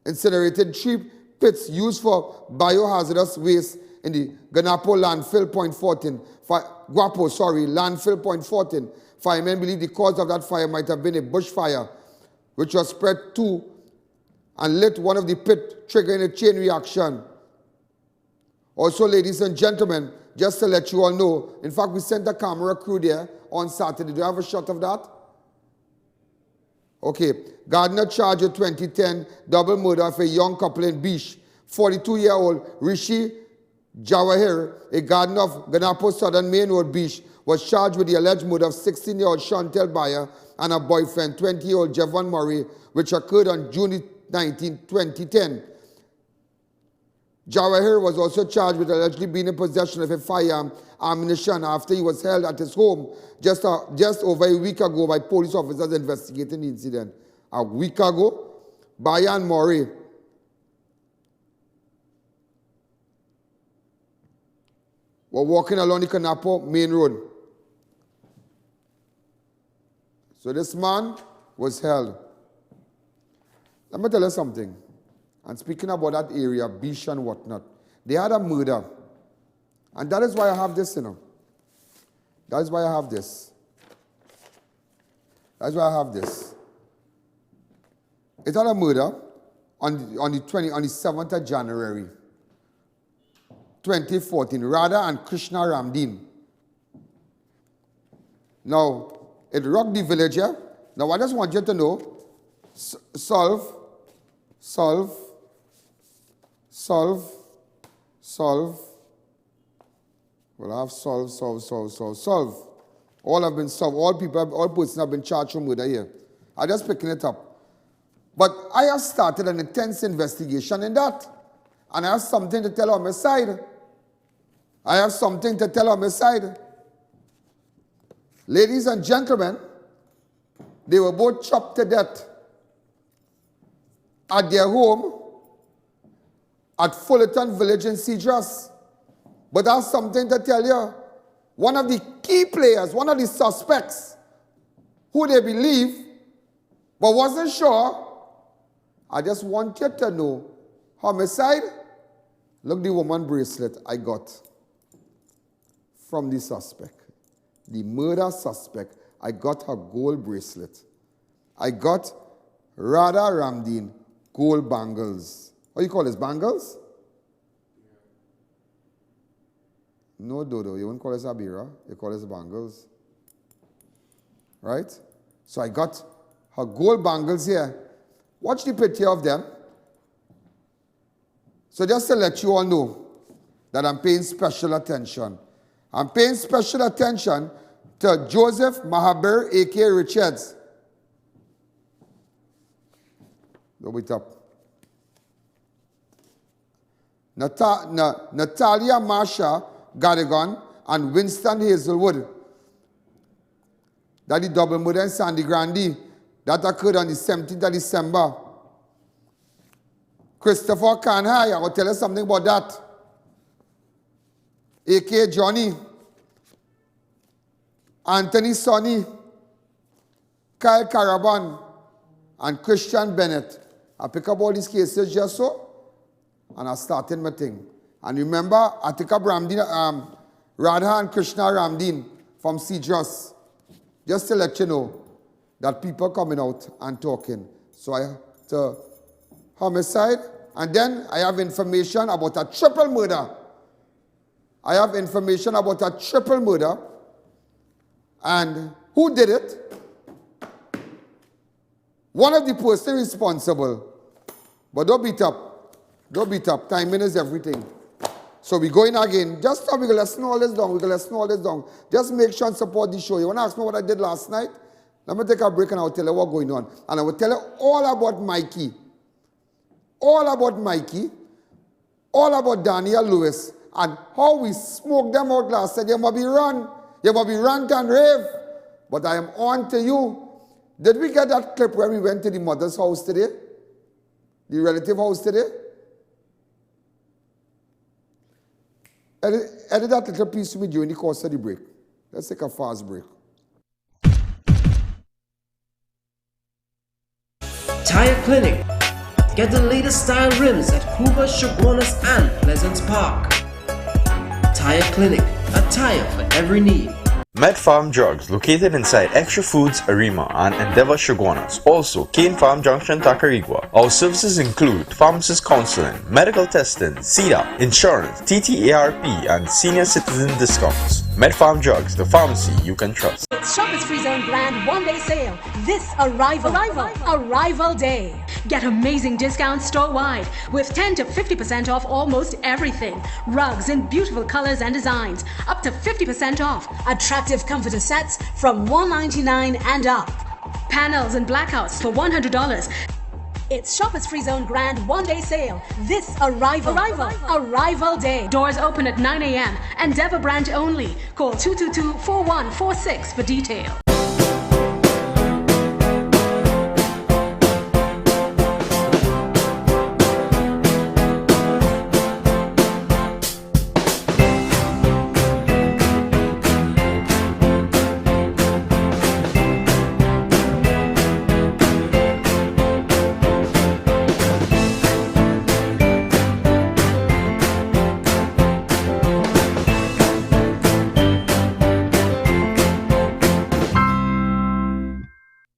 incinerated 3 pits used for biohazardous waste in the Guapo landfill Point 14. Landfill Point 14. Firemen believe the cause of that fire might have been a bushfire, which was spread to and lit one of the pit, triggering a chain reaction. Also, ladies and gentlemen, just to let you all know, in fact, we sent a camera crew there on Saturday. Do you have a shot of that? Okay. Gardner charged with 2010 double murder of a young couple in Beach. 42-year-old Rishi Jawahir, a gardener of Gunapo Southern Main Road Beach, was charged with the alleged murder of 16-year-old Chantel Bayer and her boyfriend, 20-year-old Javon Murray, which occurred on June 19, 2010. Jawahir was also charged with allegedly being in possession of a firearm ammunition after he was held at his home just over a week ago by police officers investigating the incident. A week ago, Bayer and Murray were walking along the Gunapo Main Road. So this man was held. Let me tell you something. And speaking about that area, Beach and whatnot, they had a murder. And that is why I have this, you know. That is why I have this. That's why I have this. It had a murder on the 7th of January, 2014, Radha and Krishna Ramdin. Now, it rocked the village here. Now, I just want you to know, solve. Well, I have solve. All have been solved. All persons have been charged for murder here. I'm just picking it up. But I have started an intense investigation in that. And I have something to tell on my side. Ladies and gentlemen, they were both chopped to death at their home at Fullerton Village in Cedras. But I have something to tell you. One of the key players, one of the suspects who they believe, but wasn't sure. I just want you to know, homicide, look the woman bracelet I got from the suspect. The murder suspect, I got her gold bracelet. I got Radha Ramdeen gold bangles. What do you call this, bangles? No, Dodo, you won't call this Abira, you call this bangles. Right? So I got her gold bangles here. Watch the picture of them. So just to let you all know that I'm paying special attention. I'm paying special attention to Joseph Mahabir, A.K. Richards. Go it up. Natalia Marsha Gadigan and Winston Hazelwood. That the double murder in Sandy Grande. That occurred on the 17th of December. Christopher Kanhai, I will tell you something about that. A.K. Johnny. Anthony Sonny. Kyle Caraban. And Christian Bennett. I pick up all these cases just so, and I started my thing. And remember, I took up Radha and Krishna Ramdeen from Cedrus. Just to let you know that people coming out and talking. So I to homicide, and then I have information about a triple murder. I have information about a triple murder, and who did it? One of the persons responsible. But don't beat up. Don't beat up. Timing is everything. So we go in again. Just stop. We're going to listen all this down. We're going to listen all this down. Just make sure and support the show. You want to ask me what I did last night? Let me take a break and I'll tell you what's going on. And I will tell you all about Mikey. All about Mikey. All about Daniel Lewis. And how we smoked them out last night. You must be run. You must be rant and rave. But I am on to you. Did we get that clip where we went to the mother's house today? The relative house today? Edit that little piece to me during the course of the break. Let's take a fast break. Tire Clinic. Get the latest style rims at Hoover, Chaguanas and Pleasance Park. Tire Clinic. A tire for every need. Med Farm Drugs, located inside Extra Foods, Arima, and Endeavor Chaguanas. Also, Cane Farm Junction, Tacarigua. Our services include pharmacist counseling, medical testing, CEDA, insurance, TTARP, and senior citizen discounts. Med Farm Drugs, the pharmacy you can trust. It's Shoppers Free Zone Grand one-day sale. This Arrival Day. Get amazing discounts store-wide with 10 to 50% off almost everything. Rugs in beautiful colors and designs, up to 50% off. Attractive comforter sets from $199 and up. Panels and blackouts for $100. It's Shoppers Free Zone Grand one-day sale. This Arrival Day. Doors open at 9 a.m. Endeavor branch only. Call 222-4146 for detail.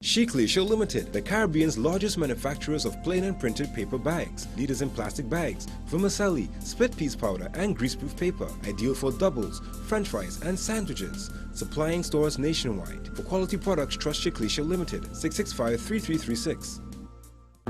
Shiklisha Limited, the Caribbean's largest manufacturers of plain and printed paper bags, leaders in plastic bags, vermicelli, split piece powder, and greaseproof paper, ideal for doubles, french fries, and sandwiches. Supplying stores nationwide. For quality products, trust Shiklisha Limited, 665-3336.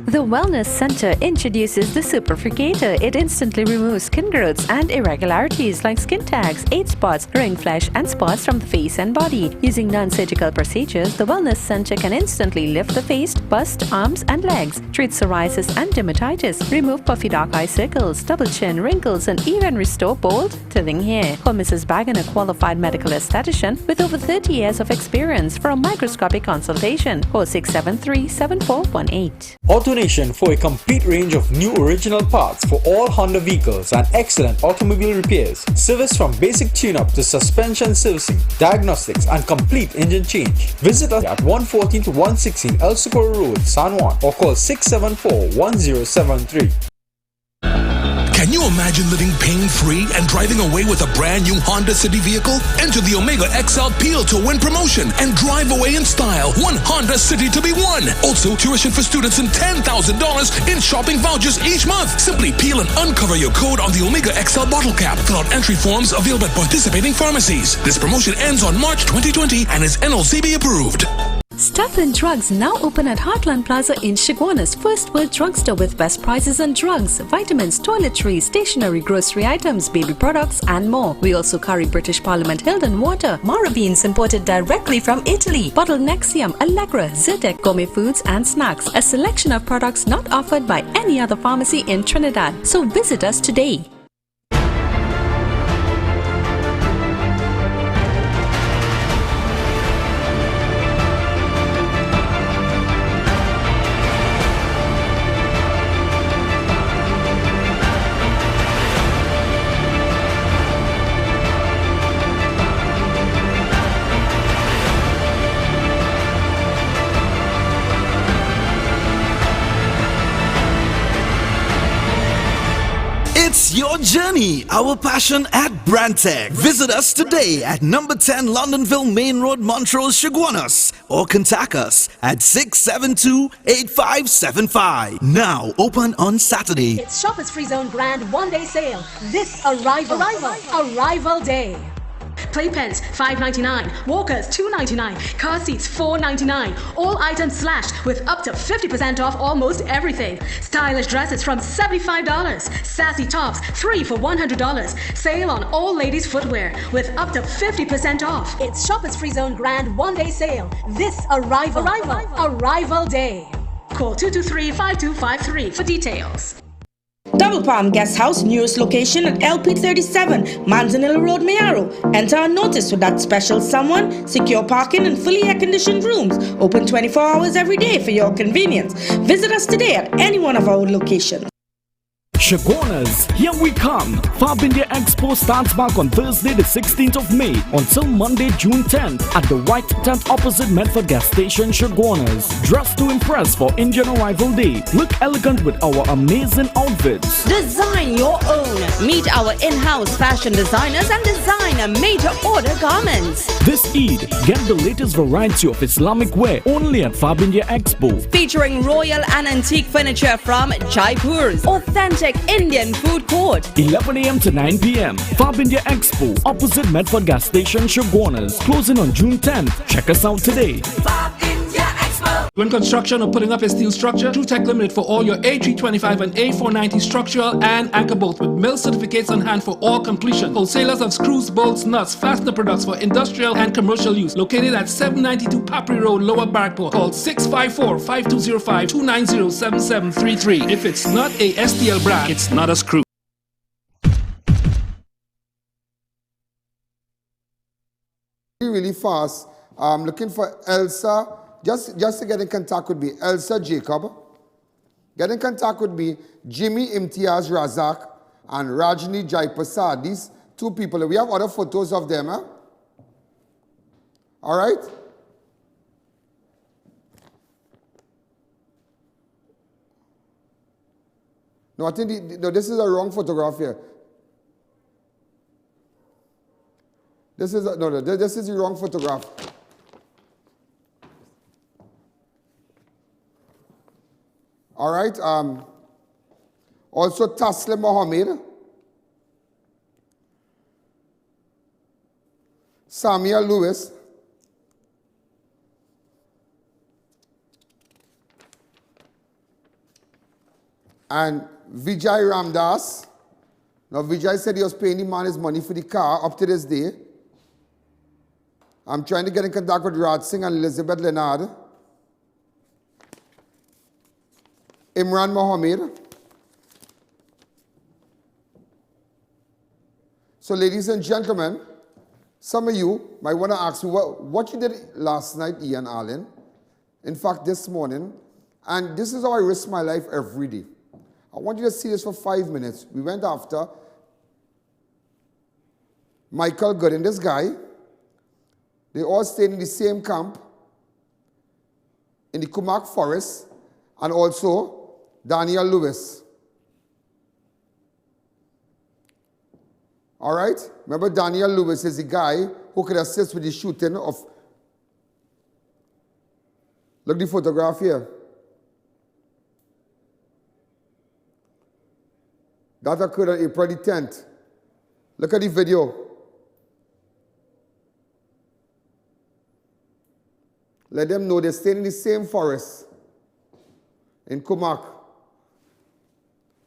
The Wellness Center introduces the Superfricator. It instantly removes skin growths and irregularities like skin tags, age spots, ring flesh, and spots from the face and body. Using non-surgical procedures, the Wellness Center can instantly lift the face, bust, arms, and legs, treat psoriasis and dermatitis, remove puffy dark eye circles, double chin, wrinkles, and even restore bold, thinning hair. Call Mrs. Bagan, a qualified medical esthetician with over 30 years of experience, for a microscopic consultation. Call 673-7418. AutoNation for a complete range of new original parts for all Honda vehicles and excellent automobile repairs. Service from basic tune-up to suspension servicing, diagnostics and complete engine change. Visit us at 114 to 116 El Socorro Road, San Juan, or call 674-1073. Can you imagine living pain-free and driving away with a brand new Honda City vehicle? Enter the Omega XL Peel to Win promotion and drive away in style. One Honda City to be won. Also, tuition for students and $10,000 in shopping vouchers each month. Simply peel and uncover your code on the Omega XL bottle cap. Fill out entry forms available at participating pharmacies. This promotion ends on March 2020 and is NLCB approved. Stuff and Drugs now open at Heartland Plaza in Chaguanas, first world drugstore with best prices on drugs, vitamins, toiletries, stationery, grocery items, baby products and more. We also carry British Parliament Hilden water, Mara beans imported directly from Italy, bottled Nexium, Allegra, Zyrtec, gourmet foods and snacks, a selection of products not offered by any other pharmacy in Trinidad. So visit us today. It's your journey, our passion at Brantec. Visit us today at number 10 Londonville Main Road, Montrose, Chaguanas, or contact us at 672-8575. Now open on Saturday. It's Shoppers Free Zone Grand One-Day Sale. This Arrival Day. Playpens $5.99, walkers $2.99, car seats $4.99. All items slashed with up to 50% off almost everything. Stylish dresses from $75. Sassy tops 3 for $100. Sale on all ladies' footwear with up to 50% off. It's Shoppers Free Zone Grand One-Day Sale. This Arrival Day. Call 223-5253 for details. Double Palm Guest House, newest location at LP37, Manzanilla Road, Mayaro. Enter a notice with that special someone, secure parking and fully air-conditioned rooms. Open 24 hours every day for your convenience. Visit us today at any one of our locations. Chaguanas, here we come! Fab India Expo starts back on Thursday the 16th of May until Monday June 10th at the White Tent opposite Medford Gas Station, Chaguanas. Dress to impress for Indian Arrival Day. Look elegant with our amazing outfits. Design your own. Meet our in-house fashion designers and design a made-to-order garments. This Eid, get the latest variety of Islamic wear only at Fab India Expo. Featuring royal and antique furniture from Jaipur's authentic Indian food court. 11 a.m. to 9 p.m. Fab India Expo, opposite Medford Gas Station, Chaguanas. Closing on June 10th. Check us out today. Fab India Expo. When construction or putting up a steel structure, TruTech Limited for all your A325 and A490 structural and anchor bolts with mill certificates on hand for all completion. Wholesalers of screws, bolts, nuts, fastener products for industrial and commercial use. Located at 792 Papri Road, Lower Barrackport. Call 654-5205-290-7733. If it's not a STL brand, it's not a screw. Really fast. I'm looking for Elsa. Just to get in contact with me, Elsa Jacob. Get in contact with me, Jimmy Imtiaz Razak and Rajni Jaipasad. These two people. We have other photos of them, huh? All right? No, I think this is a wrong photograph here. This is this is the wrong photograph. All right. Also Taslim Mohammed, Samia Lewis, and Vijay Ramdas. Now Vijay said he was paying the man his money for the car up to this day. I'm trying to get in contact with Raj Singh and Elizabeth Leonard. Imran Mohammed. So ladies and gentlemen, some of you might want to ask me what you did last night, Ian Allen. In fact, this morning, And this is how I risk my life every day. I want you to see this for 5 minutes. We went after Michael Gooden, this guy. They all stayed in the same camp in the Kumak Forest, and also Daniel Lewis. All right? Remember, Daniel Lewis is the guy who could assist with the shooting of... Look at the photograph here. That occurred on April the 10th. Look at the video. Let them know they're staying in the same forest in Kumak,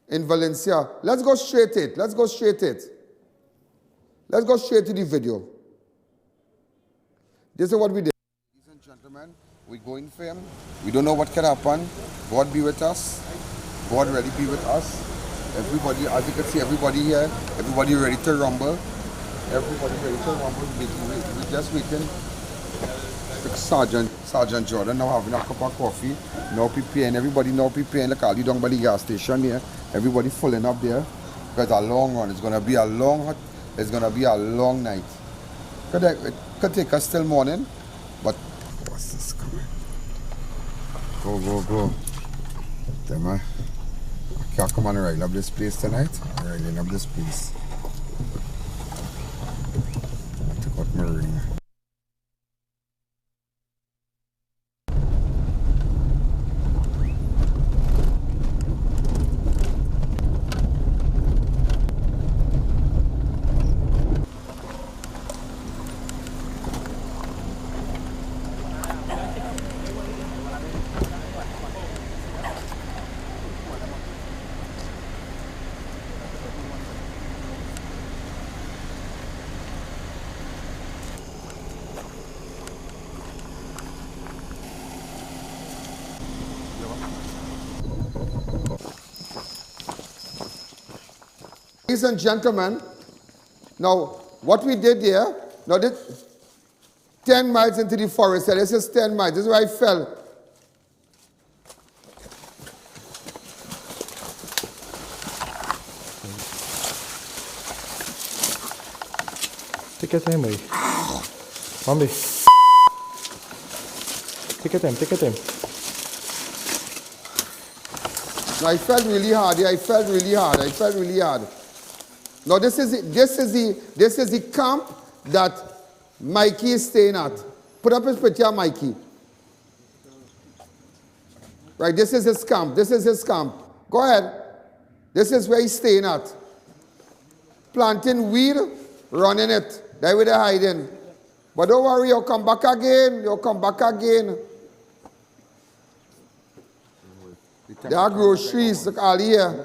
in Valencia. Let's go straight to it. Let's go straight to it. Let's go straight to the video. This is what we did. Ladies and gentlemen, we're going for him. We don't know what can happen. God be with us. God really be with us. Everybody, as you can see, everybody here, everybody ready to rumble. Everybody ready to rumble. We're just waiting. Sergeant Jordan now having a cup of coffee. Now preparing. Everybody now preparing. Look, all you down by the gas station here. Everybody filling up there. Because a long run. It's gonna be a long night. It could take us till morning, but what's this coming? Go. Damn, I can't come and ride up this place tonight. I'm riding up this place. I took out my ring. Ladies and gentlemen, now what we did here, now this 10 miles into the forest, this is 10 miles, this is where I fell. Take your time, buddy. Mommy. Take your time. Now I felt really hard. Now this is the camp that Mikey is staying at. Put up his picture, Mikey. Right, this is his camp. Go ahead. This is where he's staying at. Planting weed, running it. That's where they're hiding. But don't worry, you'll come back again. There are groceries, look all here.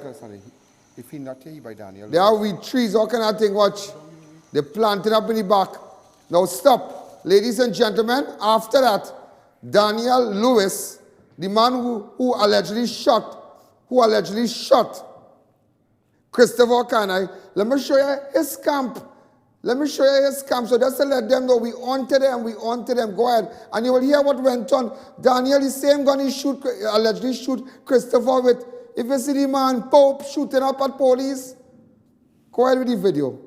If he not here, he by Daniel. There are weed trees, all kind of thing, watch. They're planted up in the back. Now stop. Ladies and gentlemen, after that, Daniel Lewis, the man who allegedly shot Christopher Canai, let me show you his camp. So just to let them know we onto them. Go ahead. And you will hear what went on. Daniel, the same gun he allegedly shoot Christopher with. If you see the man Pope shooting up at police, go ahead with the video.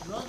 Run.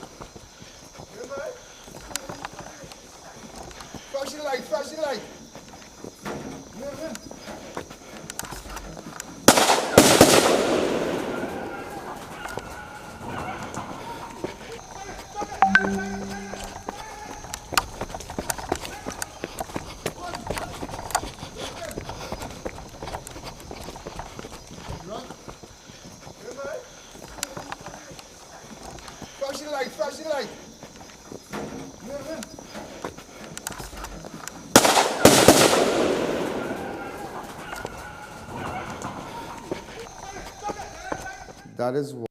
that is what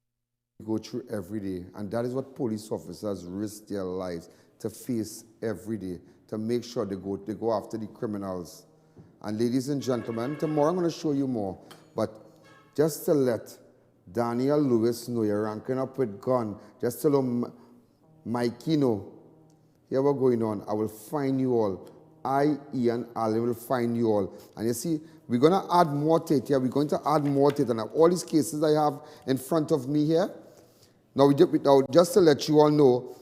we go through every day. And that is what police officers risk their lives to face every day, to make sure they go after the criminals. And ladies and gentlemen, tomorrow I'm going to show you more. But just to let Daniel Lewis know you're ranking up with gun, just to let Mikey know, here what's going on. I will find you all. I.A.N. Allen will find you all. And you see, we're going to add more to it here. We're going to add more to it. And all these cases I have in front of me here. Now, just to let you all know,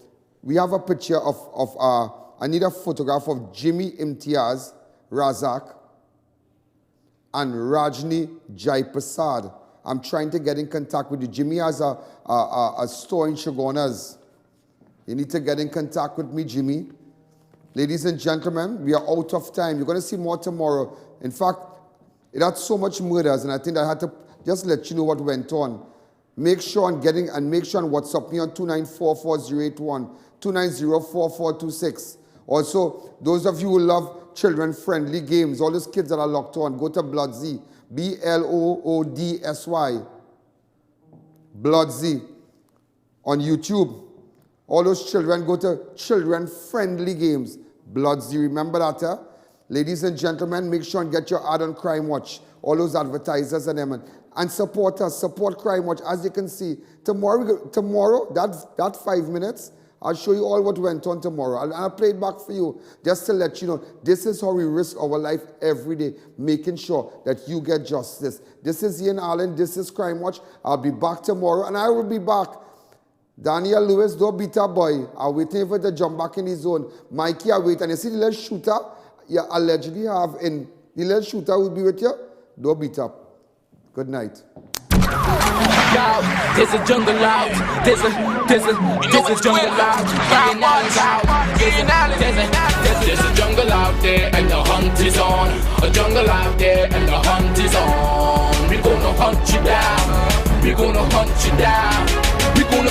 we have a picture I need a photograph of Jimmy Imtiaz Razak and Rajni Jaiprasad. I'm trying to get in contact with you. Jimmy has a store in Chaguanas. You need to get in contact with me, Jimmy. Ladies and gentlemen, we are out of time. You're going to see more tomorrow. In fact, it had so much murders, and I think I had to just let you know what went on. Make sure on WhatsApp me on 2944081, 2904426. Also, those of you who love children-friendly games, all those kids that are locked on, go to Bloodsy, BLOODSY, Bloodsy, on YouTube. All those children, go to children-friendly games, Bloodsy. Remember that, huh? Ladies and gentlemen, make sure and get your ad on Crime Watch. All those advertisers and them. And support us, support Crime Watch. As you can see, tomorrow, that 5 minutes, I'll show you all what went on tomorrow. I'll play it back for you just to let you know this is how we risk our life every day, making sure that you get justice. This is I.A.N. Allen. This is Crime Watch. I'll be back tomorrow, and I will be back. Daniel Lewis, don't beat up, boy. I'm waiting for the jump back in his zone. Mikey, I wait. And you see the little shooter you allegedly have in. The little shooter will be with you. Don't beat up. Good night. There's a jungle out. There's a jungle out. There's a jungle out there and the hunt is on. A jungle out there and the hunt is on. We're gonna hunt you down. We're gonna hunt you down. We're gonna